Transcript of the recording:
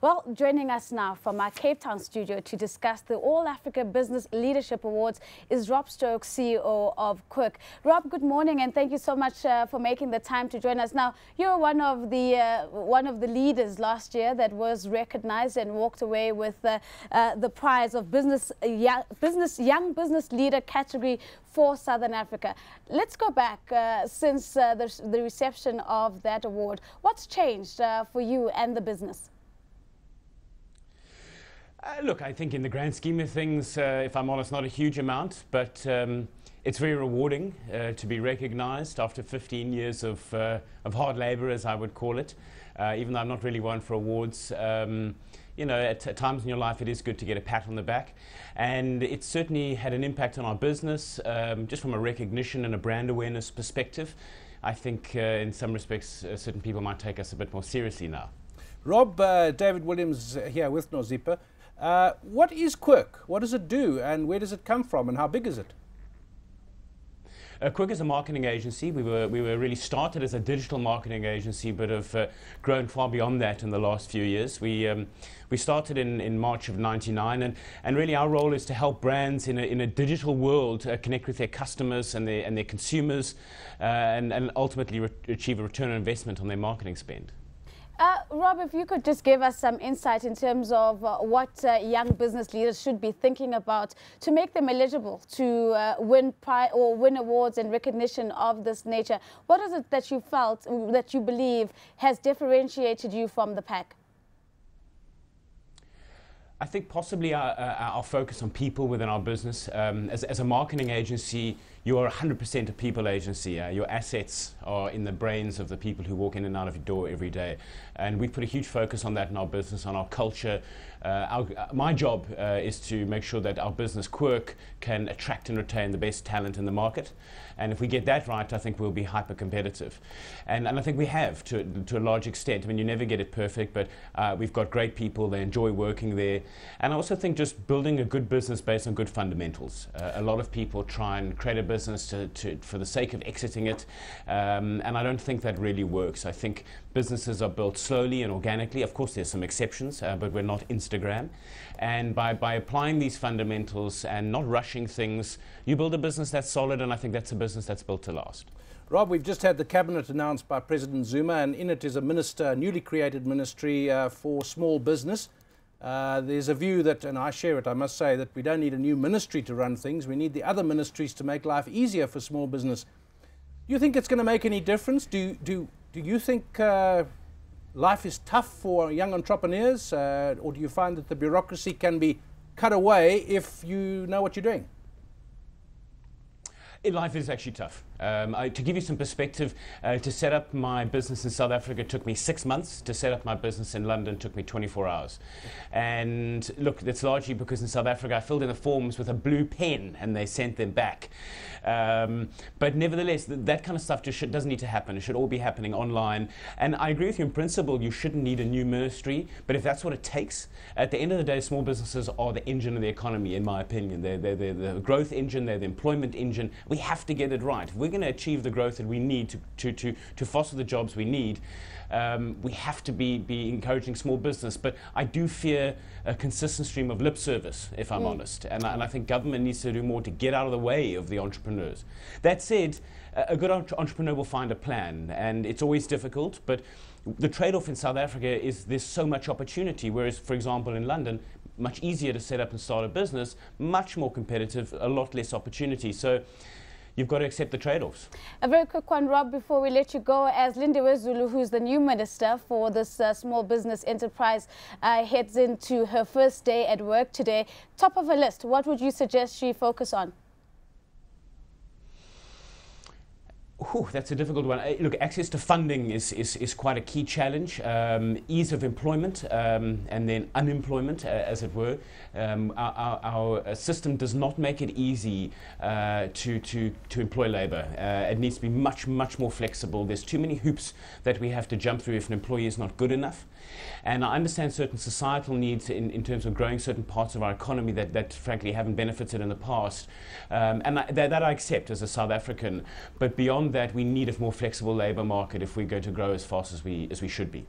Well, joining us now from our Cape Town studio to discuss the All Africa Business Leadership Awards is Rob Stokes, CEO of Quirk. Rob, good morning, and thank you so much for making the time to join us. Now, you're one of the leaders last year that was recognized and walked away with the prize of Young Business Leader category for Southern Africa. Let's go back since the reception of that award. What's changed for you and the business? Look, I think in the grand scheme of things, if I'm honest, not a huge amount, but it's very rewarding to be recognized after 15 years of hard labor, as I would call it. Even though I'm not really one for awards, you know, at times in your life it is good to get a pat on the back. And it certainly had an impact on our business, just from a recognition and a brand awareness perspective. I think in some respects, certain people might take us a bit more seriously now. Rob, David Williams here with Nozipa. What is Quirk? What does it do, and where does it come from, and how big is it? Quirk is a marketing agency. We were really started as a digital marketing agency, but have grown far beyond that in the last few years. We started in March of '99, and really our role is to help brands in a digital world connect with their customers and their consumers, and ultimately achieve a return on investment on their marketing spend. Rob, if you could just give us some insight in terms of what young business leaders should be thinking about to make them eligible to win awards and recognition of this nature. What is it that you felt, that you believe has differentiated you from the pack? I think possibly our focus on people within our business. As a marketing agency, you are 100% a people agency. Your assets are in the brains of the people who walk in and out of your door every day. And we put a huge focus on that in our business, on our culture. My job is to make sure that our business, Quirk, can attract and retain the best talent in the market. And if we get that right, I think we'll be hyper competitive. And I think we have to a large extent. I mean, you never get it perfect, but we've got great people. They enjoy working there. And I also think just building a good business based on good fundamentals. A lot of people try and create a business for the sake of exiting it. And I don't think that really works. I think businesses are built slowly and organically. Of course, there's some exceptions, but we're not Instagram. And by applying these fundamentals and not rushing things, you build a business that's solid, and I think that's a business that's built to last. Rob, we've just had the cabinet announced by President Zuma, and in it is a newly created ministry for small business. There's a view that, and I share it, I must say, that we don't need a new ministry to run things. We need the other ministries to make life easier for small business. Do you think it's going to make any difference? Do you think life is tough for young entrepreneurs, or do you find that the bureaucracy can be cut away if you know what you're doing? Life is actually tough. To give you some perspective, to set up my business in South Africa took me 6 months. To set up my business in London took me 24 hours. And look, that's largely because in South Africa I filled in the forms with a blue pen and they sent them back. But nevertheless, that kind of stuff just doesn't need to happen. It should all be happening online. And I agree with you in principle, you shouldn't need a new ministry, but if that's what it takes, at the end of the day, small businesses are the engine of the economy, in my opinion. They're the growth engine, they're the employment engine. We have to get it right. If we're going to achieve the growth that we need to foster the jobs we need, we have to be encouraging small business. But I do fear a consistent stream of lip service, if I'm honest. And I think government needs to do more to get out of the way of the entrepreneurs. That said, a good entrepreneur will find a plan, and it's always difficult, but the trade-off in South Africa is there's so much opportunity, whereas, for example, in London, much easier to set up and start a business, much more competitive, a lot less opportunity. So you've got to accept the trade-offs. A very quick one, Rob, before we let you go. As Lindiwe Zulu, who's the new minister for this small business enterprise, heads into her first day at work today, top of her list, what would you suggest she focus on? Ooh, that's a difficult one. Look, access to funding is quite a key challenge. Ease of employment and then unemployment, as it were. Our system does not make it easy to employ labour. It needs to be much more flexible. There's too many hoops that we have to jump through if an employee is not good enough. And I understand certain societal needs in terms of growing certain parts of our economy that frankly haven't benefited in the past. And that I accept as a South African. But beyond that, we need a more flexible labour market if we're going to grow as fast as we should be.